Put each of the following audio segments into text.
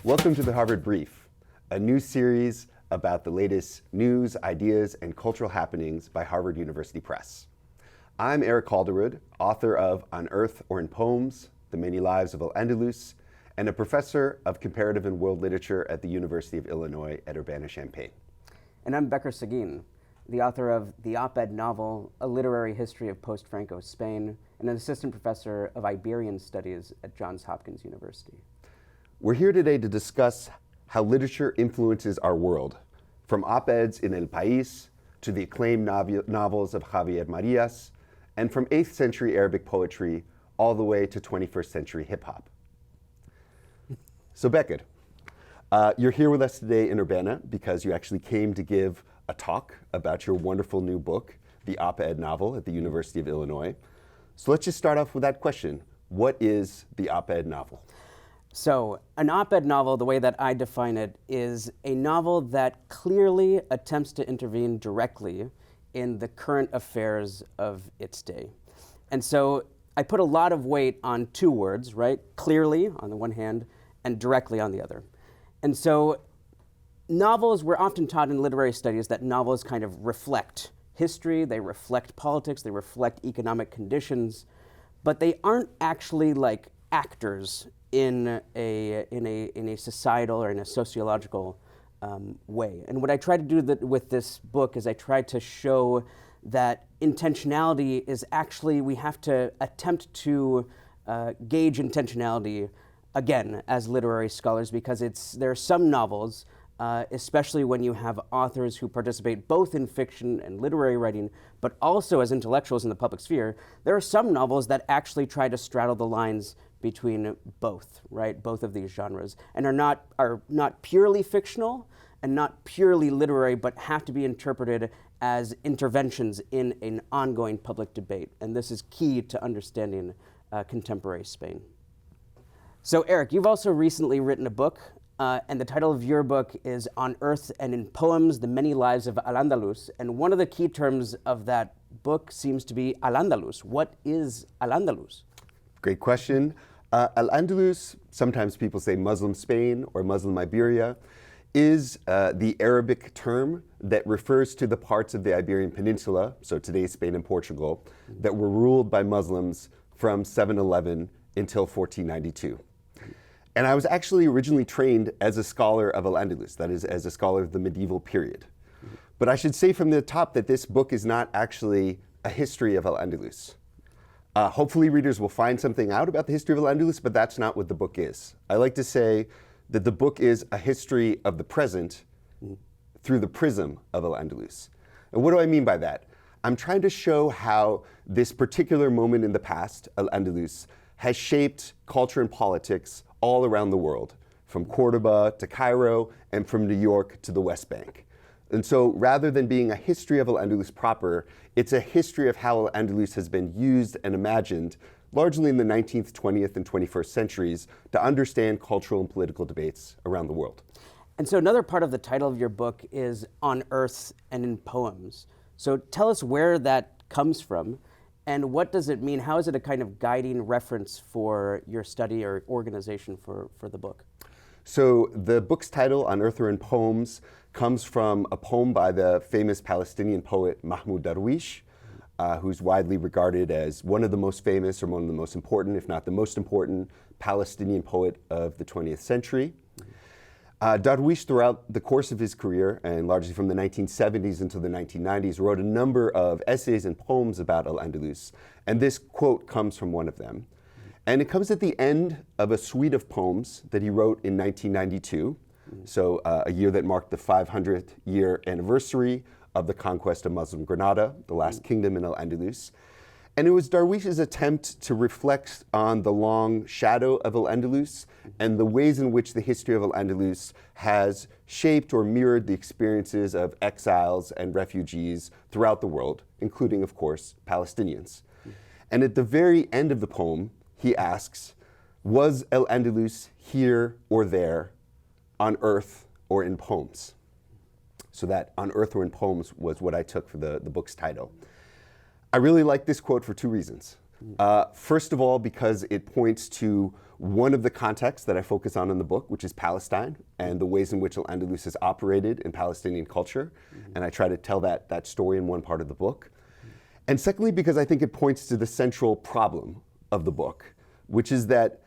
Welcome to the Harvard Brief, a new series about the latest news, ideas, and cultural happenings by Harvard University Press. I'm Eric Calderwood, author of On Earth or in Poems, The Many Lives of al-Andalus, and a professor of comparative and world literature at the University of Illinois at Urbana-Champaign. And I'm Bécquer Seguin, the author of the op-ed novel, A Literary History of Post-Franco Spain, and an assistant professor of Iberian Studies at Johns Hopkins University. We're here today to discuss how literature influences our world, from op-eds in El País to the acclaimed novels of Javier Marías, and from 8th century Arabic poetry all the way to 21st century hip-hop. So Bécquer, you're here with us today in Urbana because you actually came to give a talk about your wonderful new book, the op-ed novel at the University of Illinois. So let's just start off with that question. What is the op-ed novel? So, an op-ed novel, the way that I define it, is a novel that clearly attempts to intervene directly in the current affairs of its day. And so, I put a lot of weight on two words, right? Clearly, on the one hand, and directly on the other. And so, novels, we're often taught in literary studies that novels kind of reflect history, they reflect politics, they reflect economic conditions, but they aren't actually like actors in a societal or in a sociological way. And what I try to do with this book is I try to show that intentionality is actually, we have to attempt to gauge intentionality again as literary scholars, because there are some novels, especially when you have authors who participate both in fiction and literary writing, but also as intellectuals in the public sphere, there are some novels that actually try to straddle the lines between both, right? Both of these genres, and are not purely fictional and not purely literary, but have to be interpreted as interventions in an ongoing public debate. And this is key to understanding contemporary Spain. So Eric, you've also recently written a book, and the title of your book is On Earth and in Poems, The Many Lives of al-Andalus. And one of the key terms of that book seems to be al-Andalus. What is al-Andalus? Great question. Al-Andalus, sometimes people say Muslim Spain or Muslim Iberia, is the Arabic term that refers to the parts of the Iberian Peninsula, so today's Spain and Portugal, that were ruled by Muslims from 711 until 1492. And I was actually originally trained as a scholar of al-Andalus, that is, as a scholar of the medieval period. But I should say from the top that this book is not actually a history of al-Andalus. Hopefully readers will find something out about the history of al-Andalus, but that's not what the book is. I like to say that the book is a history of the present through the prism of al-Andalus. And what do I mean by that? I'm trying to show how this particular moment in the past, al-Andalus, has shaped culture and politics all around the world, from Cordoba to Cairo and from New York to the West Bank. And so rather than being a history of al-Andalus proper, it's a history of how al-Andalus has been used and imagined, largely in the 19th, 20th, and 21st centuries, to understand cultural and political debates around the world. And so another part of the title of your book is On Earth and in Poems. So tell us where that comes from, and what does it mean? How is it a kind of guiding reference for your study or organization for the book? So the book's title, On Earth or in Poems, comes from a poem by the famous Palestinian poet Mahmoud Darwish, who's widely regarded as one of the most famous or one of the most important, if not the most important, Palestinian poet of the 20th century. Darwish, throughout the course of his career, and largely from the 1970s until the 1990s, wrote a number of essays and poems about al-Andalus, and this quote comes from one of them. And it comes at the end of a suite of poems that he wrote in 1992, so a year that marked the 500th year anniversary of the conquest of Muslim Granada, the last kingdom in al-Andalus. And it was Darwish's attempt to reflect on the long shadow of al-Andalus and the ways in which the history of al-Andalus has shaped or mirrored the experiences of exiles and refugees throughout the world, including, of course, Palestinians. And at the very end of the poem, he asks, was al-Andalus here or there, on earth or in poems? So that On Earth or in Poems was what I took for the book's title. I really like this quote for two reasons. First of all, because it points to one of the contexts that I focus on in the book, which is Palestine, and the ways in which al-Andalus has operated in Palestinian culture. And I try to tell that story in one part of the book. And secondly, because I think it points to the central problem of the book, which is that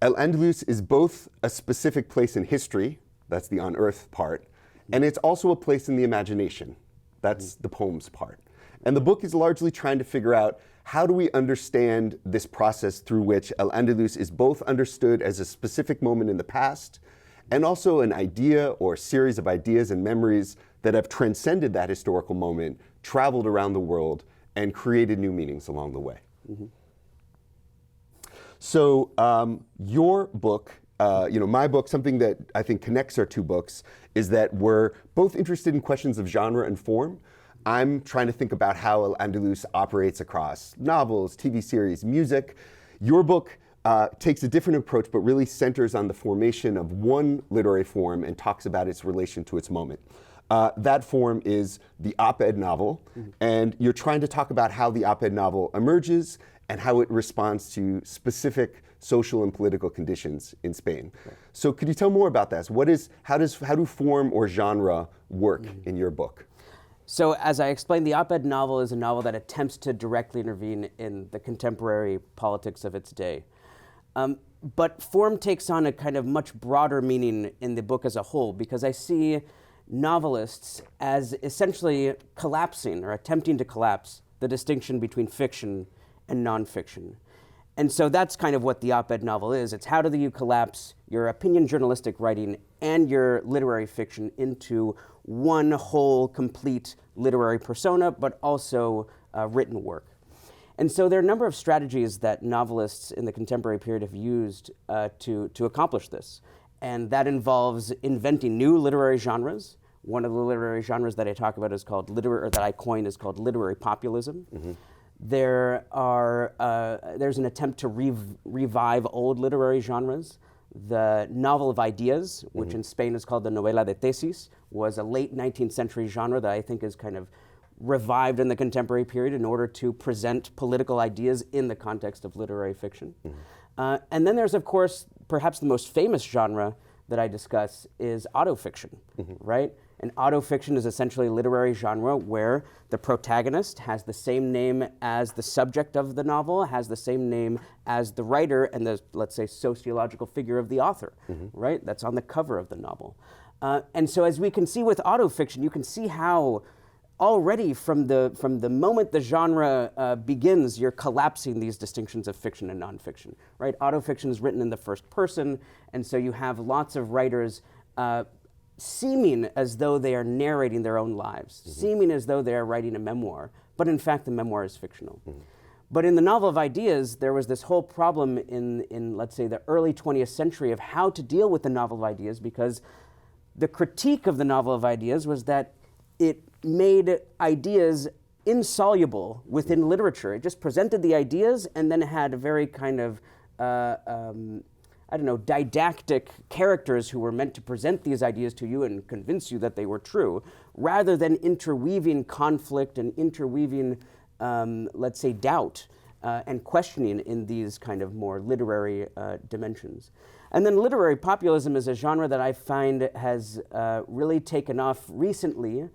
al-Andalus is both a specific place in history, that's the on-earth part, and it's also a place in the imagination, that's the poems part. And the book is largely trying to figure out, how do we understand this process through which al-Andalus is both understood as a specific moment in the past and also an idea or series of ideas and memories that have transcended that historical moment, traveled around the world, and created new meanings along the way. So your book, my book, something that I think connects our two books is that we're both interested in questions of genre and form. I'm trying to think about how al-Andalus operates across novels, TV series, music. Your book takes a different approach, but really centers on the formation of one literary form and talks about its relation to its moment. That form is the op-ed novel, and you're trying to talk about how the op-ed novel emerges and how it responds to specific social and political conditions in Spain. Right. So could you tell more about that? How do form or genre work in your book? So as I explained, the op-ed novel is a novel that attempts to directly intervene in the contemporary politics of its day. But form takes on a kind of much broader meaning in the book as a whole, because I see novelists as essentially collapsing or attempting to collapse the distinction between fiction and nonfiction. And so that's kind of what the op-ed novel is. It's how do you collapse your opinion journalistic writing and your literary fiction into one whole, complete literary persona, but also written work. And so there are a number of strategies that novelists in the contemporary period have used to accomplish this. And that involves inventing new literary genres. One of the literary genres that I talk about is called that I coined is called literary populism. There's an attempt to revive old literary genres. The novel of ideas, which in Spain is called the novela de tesis, was a late 19th century genre that I think is kind of revived in the contemporary period in order to present political ideas in the context of literary fiction. And then there's, of course, perhaps the most famous genre that I discuss is autofiction, right? And autofiction is essentially a literary genre where the protagonist has the same name as the subject of the novel, has the same name as the writer and the, let's say, sociological figure of the author, right? That's on the cover of the novel. And so as we can see with autofiction, you can see how already from the moment the genre begins, you're collapsing these distinctions of fiction and nonfiction, right? Autofiction is written in the first person, and so you have lots of writers seeming as though they are narrating their own lives, seeming as though they are writing a memoir, but in fact the memoir is fictional. But in the novel of ideas, there was this whole problem in let's say, the early 20th century of how to deal with the novel of ideas, because the critique of the novel of ideas was that it made ideas insoluble within literature. It just presented the ideas and then had a very kind of didactic characters who were meant to present these ideas to you and convince you that they were true, rather than interweaving conflict and interweaving, let's say, doubt and questioning in these kind of more literary dimensions. And then literary populism is a genre that I find has really taken off recently.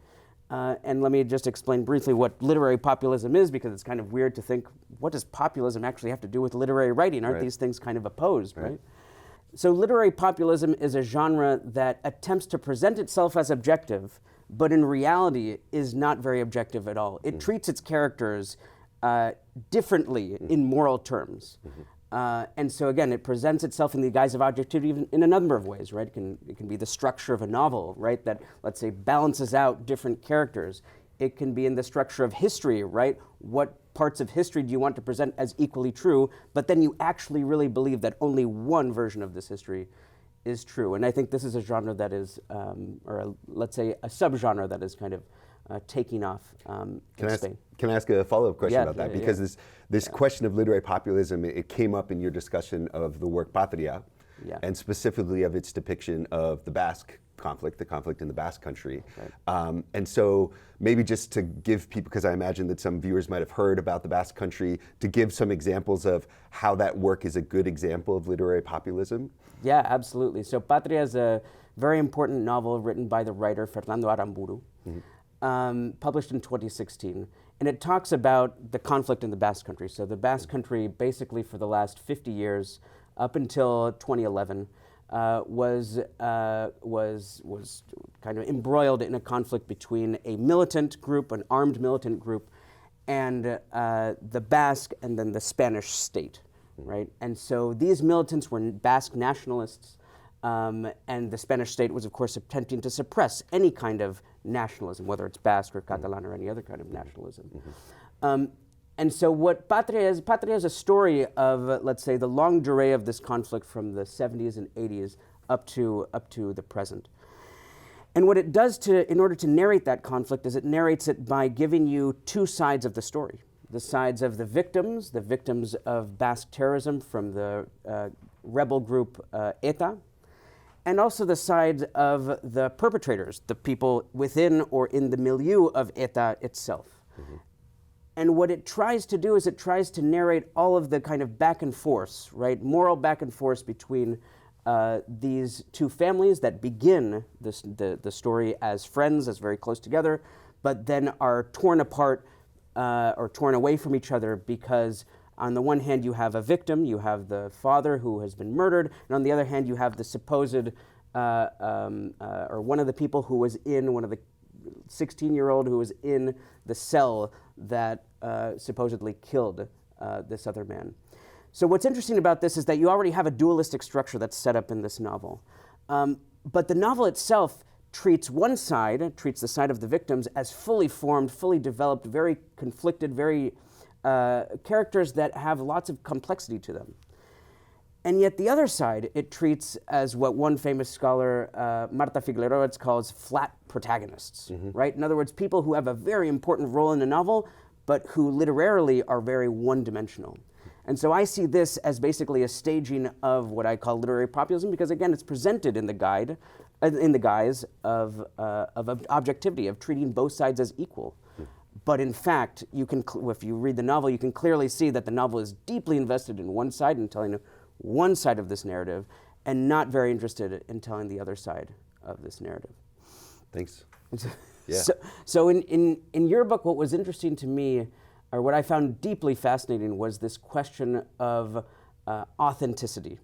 And let me just explain briefly what literary populism is, because it's kind of weird to think, what does populism actually have to do with literary writing? Aren't these things kind of opposed, right? So literary populism is a genre that attempts to present itself as objective, but in reality is not very objective at all. It treats its characters differently in moral terms. And so again, it presents itself in the guise of objectivity in a number of ways, right? It can be the structure of a novel, right? That, let's say, balances out different characters. It can be in the structure of history, right? What parts of history do you want to present as equally true, but then you actually really believe that only one version of this history is true. And I think this is a genre that is, let's say a subgenre that is kind of taking off in Spain. Can I ask a follow-up question about that? Because this question of literary populism, it came up in your discussion of the work Patria, and specifically of its depiction of the Basque conflict, the conflict in the Basque Country. Right. And so maybe just to give people, because I imagine that some viewers might have heard about the Basque Country, to give some examples of how that work is a good example of literary populism. Yeah, absolutely. So Patria is a very important novel written by the writer Fernando Aramburu, published in 2016. And it talks about the conflict in the Basque Country. So the Basque Country, basically for the last 50 years, up until 2011, was kind of embroiled in a conflict between a militant group, an armed militant group, and the Basque and then the Spanish state, right? And so these militants were Basque nationalists, and the Spanish state was, of course, attempting to suppress any kind of nationalism, whether it's Basque or Catalan or any other kind of nationalism. And so what Patria is a story of, let's say, the longue durée of this conflict from the 70s and 80s up to the present. And what it does in order to narrate that conflict is it narrates it by giving you two sides of the story. The sides of the victims of Basque terrorism from the rebel group ETA, and also the side of the perpetrators, the people within or in the milieu of ETA itself. And what it tries to do is it tries to narrate all of the kind of back and forth, right? Moral back and forth between these two families that begin the story as friends, as very close together, but then are torn apart or torn away from each other because on the one hand you have a victim, you have the father who has been murdered, and on the other hand you have the supposed, or one of the people who was in, one of the 16-year-old who was in the cell that supposedly killed this other man. So what's interesting about this is that you already have a dualistic structure that's set up in this novel. But the novel itself treats the side of the victims as fully formed, fully developed, very conflicted, very characters that have lots of complexity to them. And yet the other side, it treats as what one famous scholar, Marta Figueroa, calls flat protagonists, right? In other words, people who have a very important role in the novel, but who literarily are very one-dimensional. And so I see this as basically a staging of what I call literary populism, because again, it's presented in the guise of objectivity, of treating both sides as equal. But in fact, if you read the novel, you can clearly see that the novel is deeply invested in one side and telling one side of this narrative, and not very interested in telling the other side of this narrative. Thanks. Yeah. So in your book, what was interesting to me, or what I found deeply fascinating, was this question of authenticity.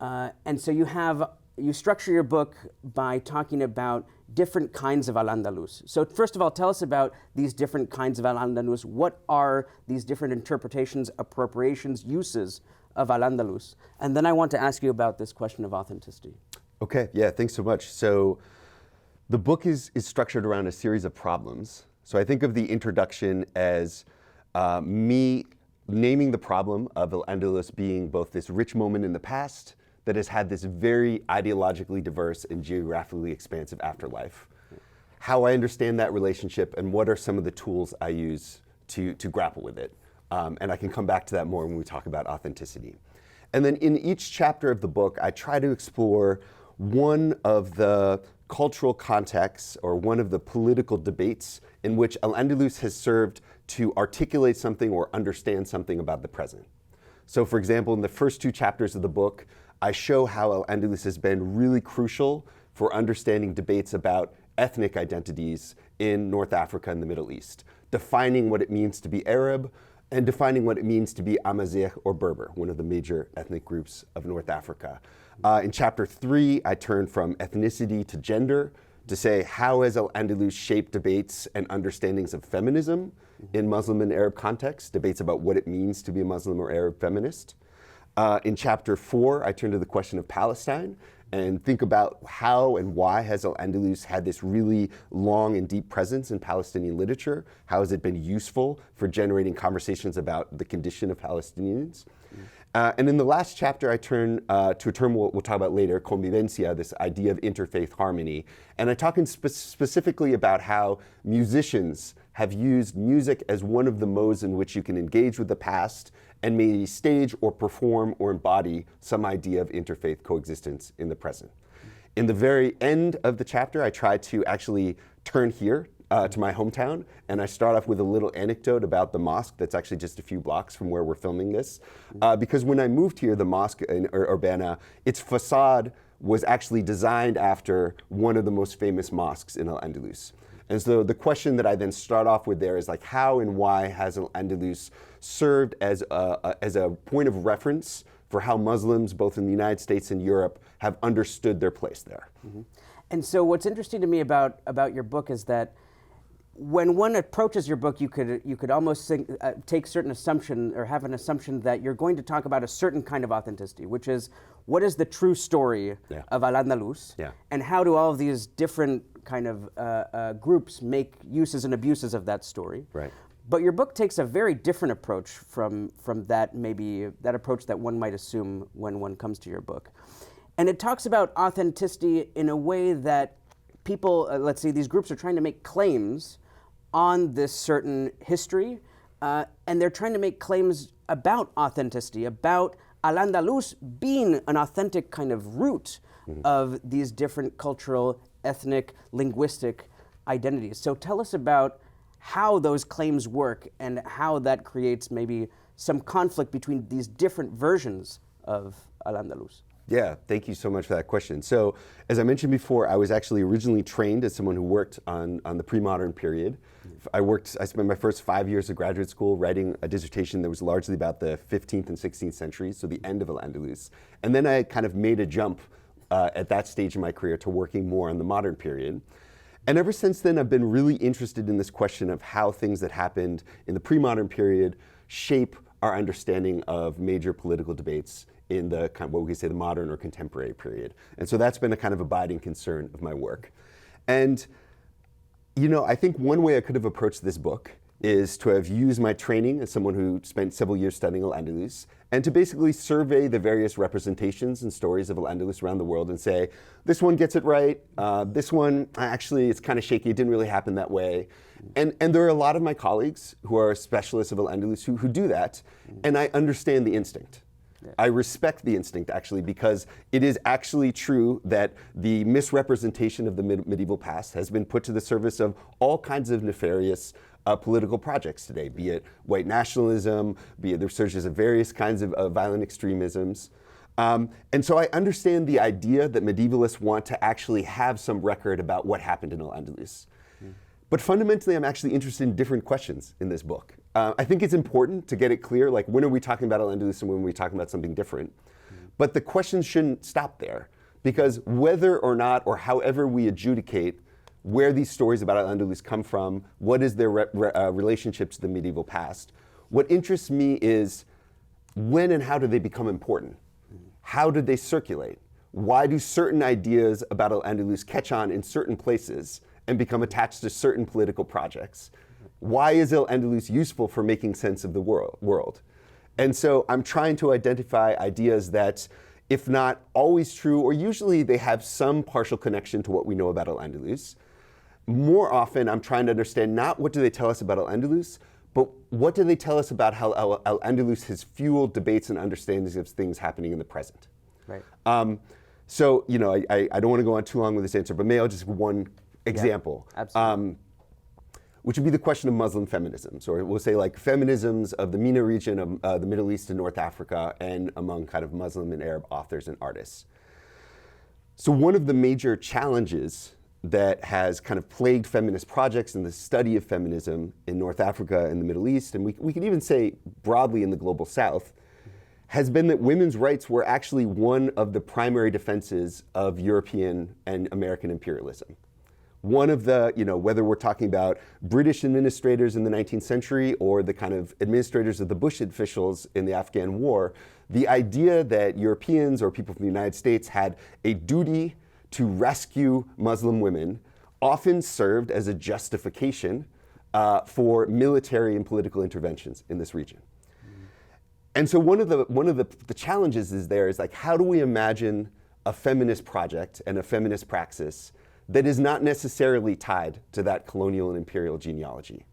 And so you structure your book by talking about different kinds of al-Andalus. So first of all, tell us about these different kinds of al-Andalus. What are these different interpretations, appropriations, uses of al-Andalus? And then I want to ask you about this question of authenticity. Okay, yeah, thanks so much. So the book is structured around a series of problems. So I think of the introduction as me naming the problem of al-Andalus being both this rich moment in the past that has had this very ideologically diverse and geographically expansive afterlife. How I understand that relationship and what are some of the tools I use to grapple with it. And I can come back to that more when we talk about authenticity. And then in each chapter of the book, I try to explore one of the cultural contexts or one of the political debates in which al-Andalus has served to articulate something or understand something about the present. So for example, in the first two chapters of the book, I show how al-Andalus has been really crucial for understanding debates about ethnic identities in North Africa and the Middle East, defining what it means to be Arab and defining what it means to be Amazigh or Berber, one of the major ethnic groups of North Africa. In chapter 3, I turn from ethnicity to gender to say how has al-Andalus shaped debates and understandings of feminism in Muslim and Arab contexts, debates about what it means to be a Muslim or Arab feminist. In chapter 4, I turn to the question of Palestine and think about how and why has al-Andalus had this really long and deep presence in Palestinian literature? How has it been useful for generating conversations about the condition of Palestinians? And in the last chapter, I turn to a term we'll talk about later, convivencia, this idea of interfaith harmony. And I talk specifically about how musicians have used music as one of the modes in which you can engage with the past and maybe stage or perform or embody some idea of interfaith coexistence in the present. In the very end of the chapter, I try to actually turn here to my hometown, and I start off with a little anecdote about the mosque that's actually just a few blocks from where we're filming this. Because when I moved here, the mosque in Urbana, its facade was actually designed after one of the most famous mosques in al-Andalus. And so the question that I then start off with there is like, how and why has al-Andalus served as a point of reference for how Muslims, both in the United States and Europe, have understood their place there? Mm-hmm. And so what's interesting to me about your book is that when one approaches your book, you could almost take certain assumption or have an assumption that you're going to talk about a certain kind of authenticity, which is what is the true story of al-Andalus, and how do all of these different kind of groups make uses and abuses of that story. Right. But your book takes a very different approach from that approach that one might assume when one comes to your book. And it talks about authenticity in a way that people, let's say these groups are trying to make claims on this certain history, and they're trying to make claims about authenticity, about al-Andalus being an authentic kind of root of these different cultural, ethnic, linguistic identities. So tell us about how those claims work and how that creates maybe some conflict between these different versions of al-Andalus. Yeah, thank you so much for that question. So, as I mentioned before, I was actually originally trained as someone who worked on the pre-modern period. I spent my first 5 years of graduate school writing a dissertation that was largely about the 15th and 16th centuries, so the end of al-Andalus. And then I kind of made a jump at that stage in my career to working more on the modern period. And ever since then, I've been really interested in this question of how things that happened in the pre-modern period shape our understanding of major political debates in the kind of what we could say the modern or contemporary period. And so that's been a kind of abiding concern of my work. And you know, I think one way I could have approached this book is to have used my training as someone who spent several years studying al-Andalus and to basically survey the various representations and stories of al-Andalus around the world and say, this one gets it right, this one actually it's kind of shaky, it didn't really happen that way. And there are a lot of my colleagues who are specialists of al-Andalus who do that, and I understand the instinct. I respect the instinct, actually, because it is actually true that the misrepresentation of the medieval past has been put to the service of all kinds of nefarious political projects today, be it white nationalism, be it the resurgence of various kinds of violent extremisms. And so I understand the idea that medievalists want to actually have some record about what happened in al-Andalus. But fundamentally, I'm actually interested in different questions in this book. I think it's important to get it clear, like when are we talking about al-Andalus and when are we talking about something different? But the questions shouldn't stop there, because whether or not or however we adjudicate where these stories about al-Andalus come from, what is their relationship to the medieval past, what interests me is when and how do they become important? How did they circulate? Why do certain ideas about al-Andalus catch on in certain places and become attached to certain political projects? Why is al-Andalus useful for making sense of the world? And so I'm trying to identify ideas that, if not always true, or usually they have some partial connection to what we know about al-Andalus. More often, I'm trying to understand not what do they tell us about al-Andalus, but what do they tell us about how al-Andalus has fueled debates and understandings of things happening in the present. Right. So, you know, I don't want to go on too long with this answer, but maybe I'll just one example. Yeah, absolutely. Which would be the question of Muslim feminisms, or we'll say like feminisms of the MENA region of the Middle East and North Africa, and among kind of Muslim and Arab authors and artists. So one of the major challenges that has kind of plagued feminist projects and the study of feminism in North Africa and the Middle East, and we could even say broadly in the global South, has been that women's rights were actually one of the primary defenses of European and American imperialism. One of the, you know, whether we're talking about British administrators in the 19th century or the kind of administrators of the Bush officials in the Afghan war, the idea that Europeans or people from the United States had a duty to rescue Muslim women often served as a justification for military and political interventions in this region. And so one of the challenges is like, how do we imagine a feminist project and a feminist praxis that is not necessarily tied to that colonial and imperial genealogy?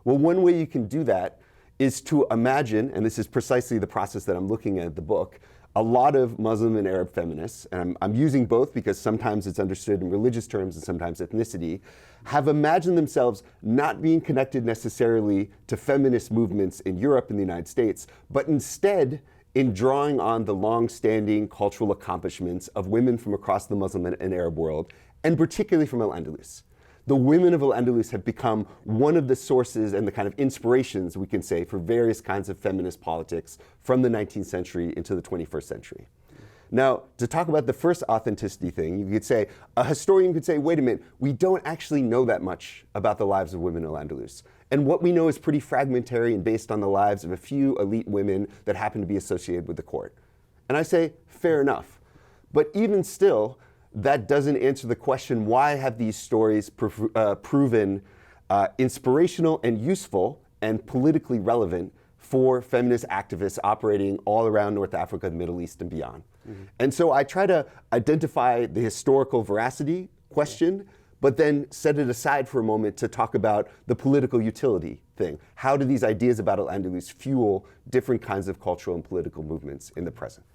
Well, one way you can do that is to imagine, and this is precisely the process that I'm looking at in the book, a lot of Muslim and Arab feminists, and I'm using both because sometimes it's understood in religious terms and sometimes ethnicity, have imagined themselves not being connected necessarily to feminist movements in Europe and the United States, but instead in drawing on the long-standing cultural accomplishments of women from across the Muslim and Arab world, and particularly from al-Andalus. The women of al-Andalus have become one of the sources and the kind of inspirations, we can say, for various kinds of feminist politics from the 19th century into the 21st century. Now, to talk about the first authenticity thing, you could say, a historian could say, wait a minute, we don't actually know that much about the lives of women in al-Andalus. And what we know is pretty fragmentary and based on the lives of a few elite women that happen to be associated with the court. And I say, fair enough. But even still, that doesn't answer the question, why have these stories proven inspirational and useful and politically relevant for feminist activists operating all around North Africa, the Middle East, and beyond? Mm-hmm. And so I try to identify the historical veracity question, but then set it aside for a moment to talk about the political utility thing. How do these ideas about al-Andalus fuel different kinds of cultural and political movements in the present?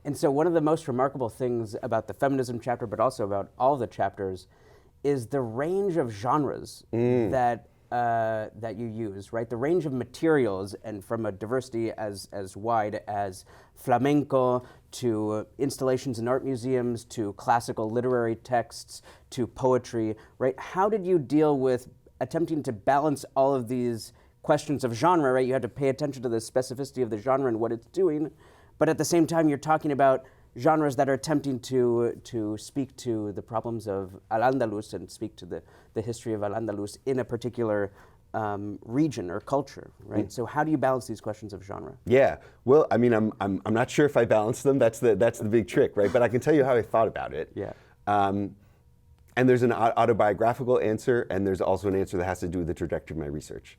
And so one of the most remarkable things about the feminism chapter, but also about all the chapters, is the range of genres that you use, right? The range of materials, and from a diversity as wide as flamenco to installations in art museums to classical literary texts to poetry, right? How did you deal with attempting to balance all of these questions of genre, right? You had to pay attention to the specificity of the genre and what it's doing, but at the same time, you're talking about genres that are attempting to speak to the problems of al-Andalus and speak to the history of al-Andalus in a particular region or culture, right? So how do you balance these questions of genre? Yeah, well, I mean, I'm not sure if I balance them. That's the big trick, right? But I can tell you how I thought about it. Yeah. And there's an autobiographical answer, and there's also an answer that has to do with the trajectory of my research.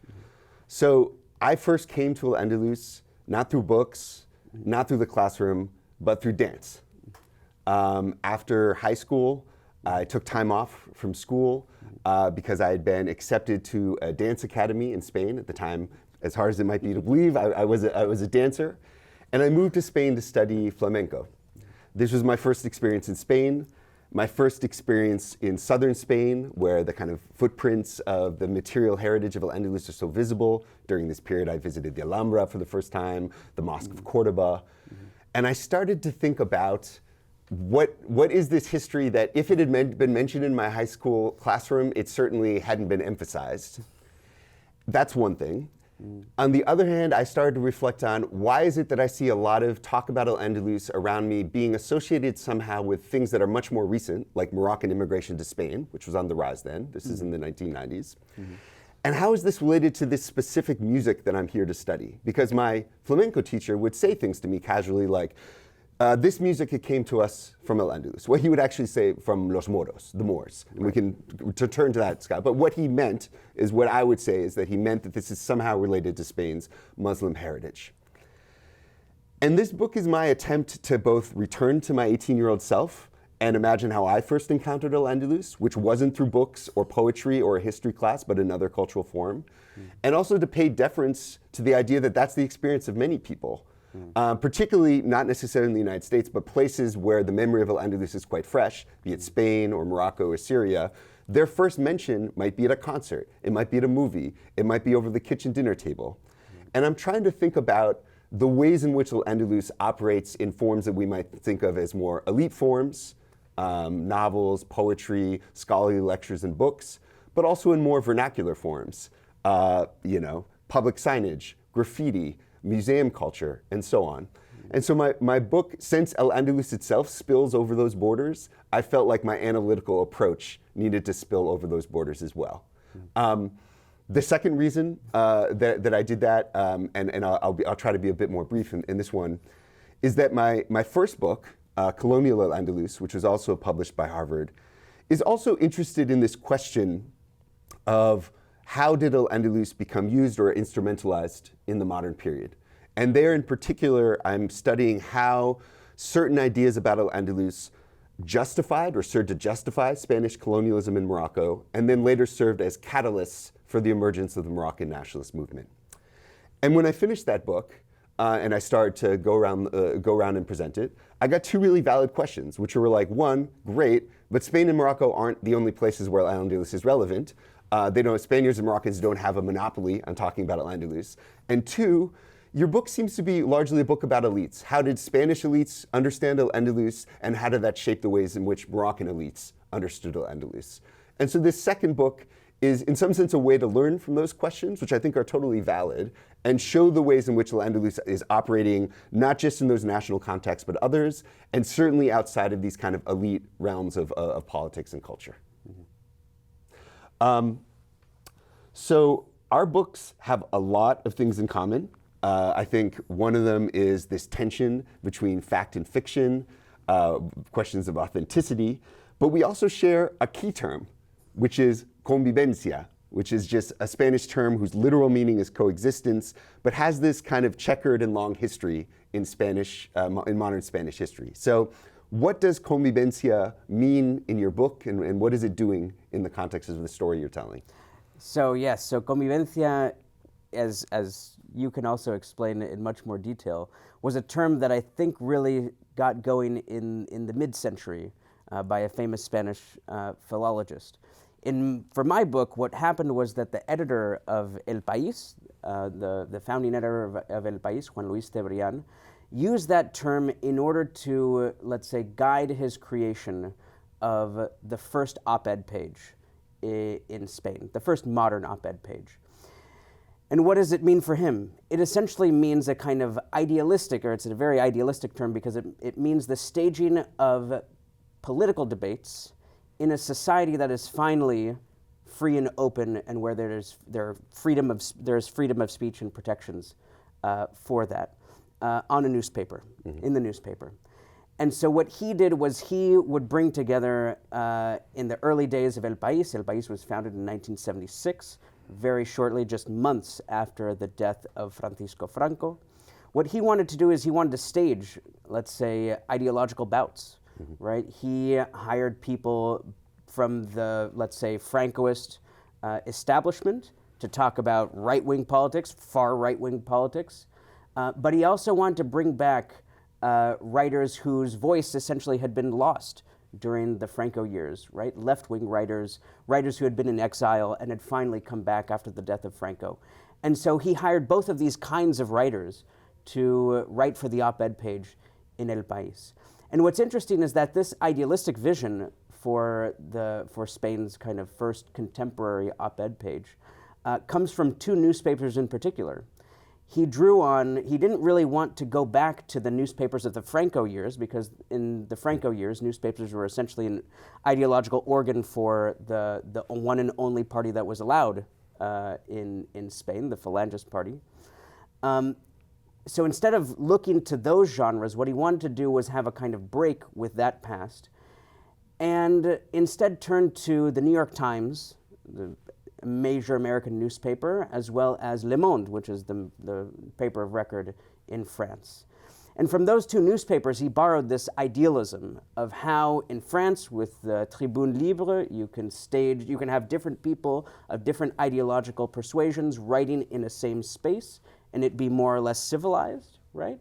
So I first came to al-Andalus not through books, not through the classroom, but through dance. After high school, I took time off from school because I had been accepted to a dance academy in Spain at the time. As hard as it might be to believe, I was a dancer. And I moved to Spain to study flamenco. This was my first experience in Spain, my first experience in southern Spain, where the kind of footprints of the material heritage of al-Andalus are so visible. During this period, I visited the Alhambra for the first time, the Mosque of Cordoba. And I started to think about what is this history that, if it had been mentioned in my high school classroom, it certainly hadn't been emphasized. That's one thing. On the other hand, I started to reflect on, why is it that I see a lot of talk about al-Andalus around me being associated somehow with things that are much more recent, like Moroccan immigration to Spain, which was on the rise then. This is in the 1990s. And how is this related to this specific music that I'm here to study? Because my flamenco teacher would say things to me casually like, this music, it came to us from al-Andalus. What he would actually say from los Moros, the Moors. And we can turn to that, Scott. But what he meant is what I would say is that he meant that this is somehow related to Spain's Muslim heritage. And this book is my attempt to both return to my 18-year-old self and imagine how I first encountered al-Andalus, which wasn't through books or poetry or a history class, but another cultural form. And also to pay deference to the idea that that's the experience of many people. Particularly, not necessarily in the United States, but places where the memory of al-Andalus is quite fresh, be it Spain or Morocco or Syria. Their first mention might be at a concert, it might be at a movie, it might be over the kitchen dinner table. And I'm trying to think about the ways in which al-Andalus operates in forms that we might think of as more elite forms, novels, poetry, scholarly lectures and books, but also in more vernacular forms, public signage, graffiti, museum culture, and so on. And so my book, since al-Andalus itself spills over those borders, I felt like my analytical approach needed to spill over those borders as well. The second reason that I did that, and I'll try to be a bit more brief in this one, is that my first book, Colonial al-Andalus, which was also published by Harvard, is also interested in this question of how did al-Andalus become used or instrumentalized in the modern period? And there in particular, I'm studying how certain ideas about al-Andalus justified or served to justify Spanish colonialism in Morocco, and then later served as catalysts for the emergence of the Moroccan nationalist movement. And when I finished that book, and I started to go around and present it, I got two really valid questions, which were like, one, great, but Spain and Morocco aren't the only places where al-Andalus is relevant. Spaniards and Moroccans don't have a monopoly on talking about al-Andalus. And two, your book seems to be largely a book about elites. How did Spanish elites understand al-Andalus, and how did that shape the ways in which Moroccan elites understood al-Andalus? And so this second book is, in some sense, a way to learn from those questions, which I think are totally valid, and show the ways in which al-Andalus is operating, not just in those national contexts, but others, and certainly outside of these kind of elite realms of politics and culture. So our books have a lot of things in common. I think one of them is this tension between fact and fiction, questions of authenticity, but we also share a key term, which is convivencia, which is just a Spanish term whose literal meaning is coexistence, but has this kind of checkered and long history in in modern Spanish history. So what does convivencia mean in your book, and what is it doing in the context of the story you're telling? So yes, so convivencia, as you can also explain in much more detail, was a term that I think really got going in the mid-century by a famous Spanish philologist. For my book, what happened was that the editor of El País, the founding editor of El País, Juan Luis Cebrián, used that term in order to, let's say, guide his creation of the first op-ed page in Spain, the first modern op-ed page. And what does it mean for him? It essentially means a kind of idealistic, or it's a very idealistic term because it means the staging of political debates in a society that is finally free and open, and where there's freedom of speech and protections for that on a newspaper, in the newspaper. And so what he did was he would bring together, in the early days of El País was founded in 1976, very shortly, just months after the death of Francisco Franco. What he wanted to do is he wanted to stage, let's say, ideological bouts, right? He hired people from the, let's say, Francoist establishment to talk about right-wing politics, far right-wing politics, but he also wanted to bring back writers whose voice essentially had been lost during the Franco years, right? Left-wing writers who had been in exile and had finally come back after the death of Franco. And so he hired both of these kinds of writers to write for the op-ed page in El País. And what's interesting is that this idealistic vision for Spain's kind of first contemporary op-ed page comes from two newspapers in particular. He didn't really want to go back to the newspapers of the Franco years, because in the Franco years, newspapers were essentially an ideological organ for the one and only party that was allowed in Spain, the Falangist party. So instead of looking to those genres, what he wanted to do was have a kind of break with that past, and instead turn to the New York Times, the major American newspaper, as well as Le Monde, which is the paper of record in France. And from those two newspapers, he borrowed this idealism of how in France, with the Tribune Libre, you can have different people of different ideological persuasions writing in a same space, and it be more or less civilized, right?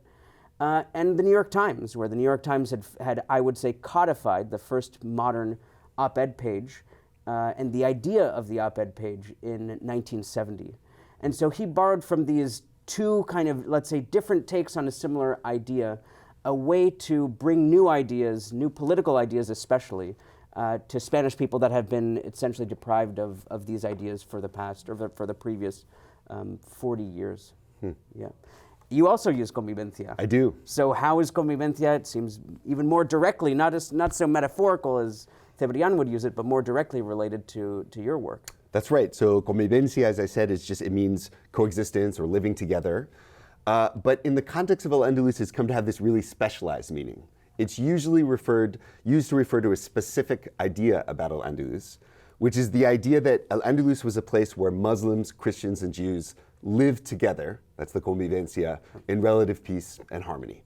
And the New York Times, where the New York Times had, I would say, codified the first modern op-ed page, and the idea of the op-ed page in 1970. And so he borrowed from these two kind of, let's say, different takes on a similar idea, a way to bring new ideas, new political ideas especially, to Spanish people that have been essentially deprived of these ideas for the past, or for the previous 40 years. Yeah. You also use convivencia. I do. So how is convivencia? It seems even more directly, not so metaphorical as Cebrián would use it, but more directly related to your work. That's right. So convivencia, as I said, it means coexistence or living together. But in the context of al-Andalus, it's come to have this really specialized meaning. It's usually used to refer to a specific idea about al-Andalus, which is the idea that al-Andalus was a place where Muslims, Christians, and Jews lived together, that's the convivencia, in relative peace and harmony.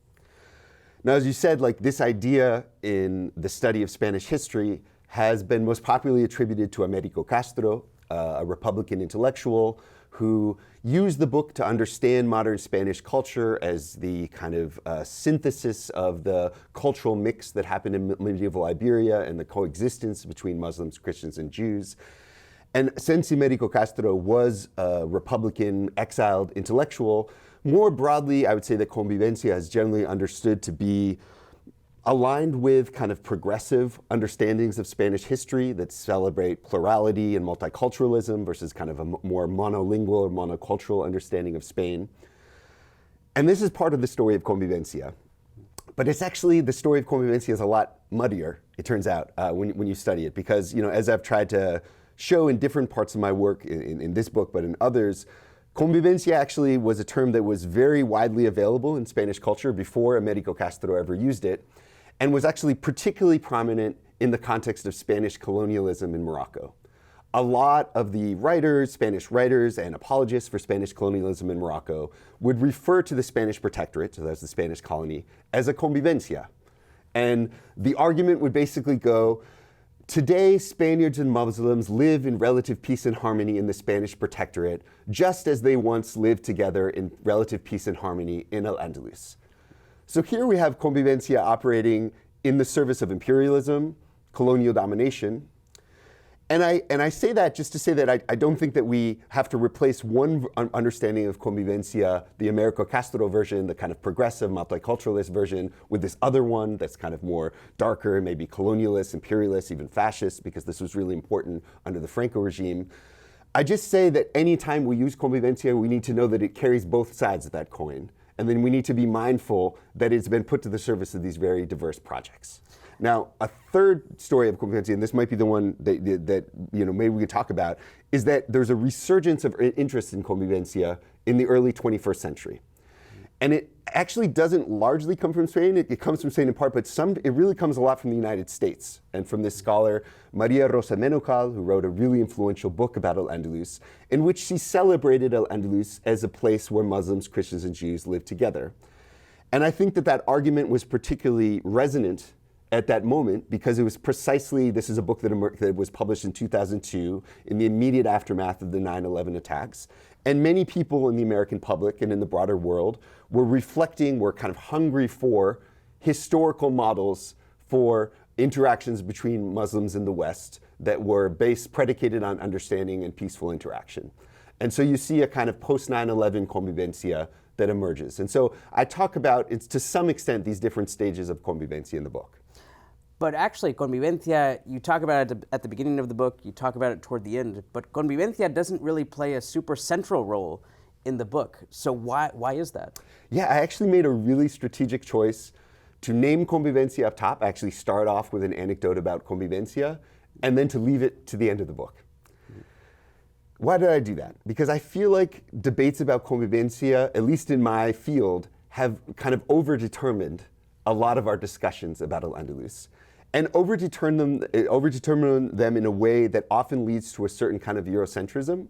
Now, as you said, this idea in the study of Spanish history has been most popularly attributed to Americo Castro, a Republican intellectual who used the book to understand modern Spanish culture as the kind of synthesis of the cultural mix that happened in medieval Iberia and the coexistence between Muslims, Christians, and Jews. And since Americo Castro was a Republican exiled intellectual, more broadly, I would say that convivencia is generally understood to be aligned with kind of progressive understandings of Spanish history that celebrate plurality and multiculturalism versus kind of a more monolingual or monocultural understanding of Spain. And this is part of the story of convivencia. But it's actually, the story of convivencia is a lot muddier, it turns out, when you study it. Because, as I've tried to show in different parts of my work, in this book, but in others, convivencia actually was a term that was very widely available in Spanish culture before Americo Castro ever used it, and was actually particularly prominent in the context of Spanish colonialism in Morocco. A lot of the writers, Spanish writers and apologists for Spanish colonialism in Morocco would refer to the Spanish protectorate, so that's the Spanish colony, as a convivencia. And the argument would basically go, today Spaniards and Muslims live in relative peace and harmony in the Spanish protectorate, just as they once lived together in relative peace and harmony in al-Andalus. So here we have convivencia operating in the service of imperialism, colonial domination. And I say that just to say that I don't think that we have to replace one understanding of convivencia, the Americo Castro version, the kind of progressive multiculturalist version, with this other one that's kind of more darker, maybe colonialist, imperialist, even fascist, because this was really important under the Franco regime. I just say that anytime we use convivencia, we need to know that it carries both sides of that coin. And then we need to be mindful that it's been put to the service of these very diverse projects. Now, a third story of convivencia, and this might be the one that maybe we could talk about, is that there's a resurgence of interest in convivencia in the early 21st century. And it actually doesn't largely come from Spain. It comes from Spain in part, but it really comes a lot from the United States. And from this scholar, Maria Rosa Menocal, who wrote a really influential book about al-Andalus, in which she celebrated al-Andalus as a place where Muslims, Christians, and Jews lived together. And I think that argument was particularly resonant at that moment because it was precisely, this is a book that was published in 2002 in the immediate aftermath of the 9/11 attacks. And many people in the American public and in the broader world were kind of hungry for historical models for interactions between Muslims in the West that were predicated on understanding and peaceful interaction. And so you see a kind of post-9/11 convivencia that emerges. And so I talk about, to some extent, these different stages of convivencia in the book. But actually, convivencia, you talk about it at the beginning of the book, you talk about it toward the end, but convivencia doesn't really play a super central role in the book. So why is that? Yeah, I actually made a really strategic choice to name convivencia up top, actually start off with an anecdote about convivencia, and then to leave it to the end of the book. Why did I do that? Because I feel like debates about convivencia, at least in my field, have kind of overdetermined a lot of our discussions about al-Andalus. And overdetermine them in a way that often leads to a certain kind of Eurocentrism.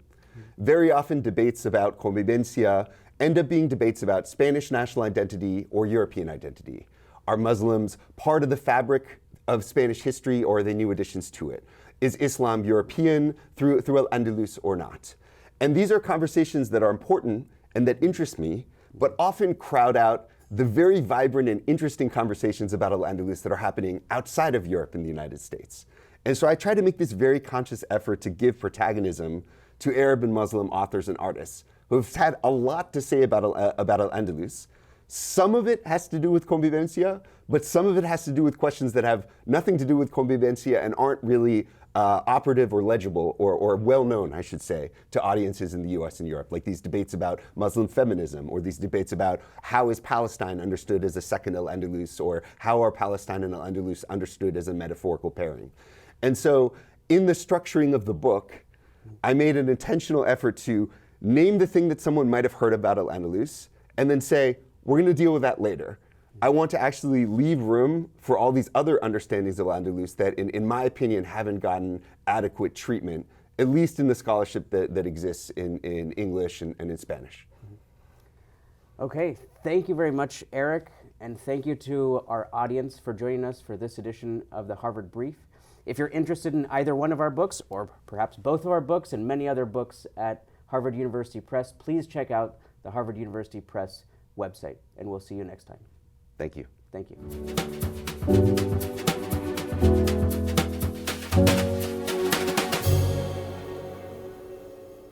Very often debates about convivencia end up being debates about Spanish national identity or European identity. Are Muslims part of the fabric of Spanish history, or are they new additions to it? Is Islam European through al-Andalus or not? And these are conversations that are important and that interest me, but often crowd out the very vibrant and interesting conversations about al-Andalus that are happening outside of Europe and the United States. And so I try to make this very conscious effort to give protagonism to Arab and Muslim authors and artists who have had a lot to say about al-Andalus. Some of it has to do with convivencia, but some of it has to do with questions that have nothing to do with convivencia and aren't really operative or legible or well-known, I should say, to audiences in the US and Europe, like these debates about Muslim feminism, or these debates about how is Palestine understood as a second al-Andalus, or how are Palestine and al-Andalus understood as a metaphorical pairing. And so in the structuring of the book, I made an intentional effort to name the thing that someone might have heard about al-Andalus, and then say, we're going to deal with that later. I want to actually leave room for all these other understandings of al-Andalus that, in my opinion, haven't gotten adequate treatment, at least in the scholarship that exists in English and in Spanish. Okay, thank you very much, Eric, and thank you to our audience for joining us for this edition of the Harvard Brief. If you're interested in either one of our books, or perhaps both of our books and many other books at Harvard University Press. Please check out the Harvard University Press website, and we'll see you next time. Thank you. Thank you.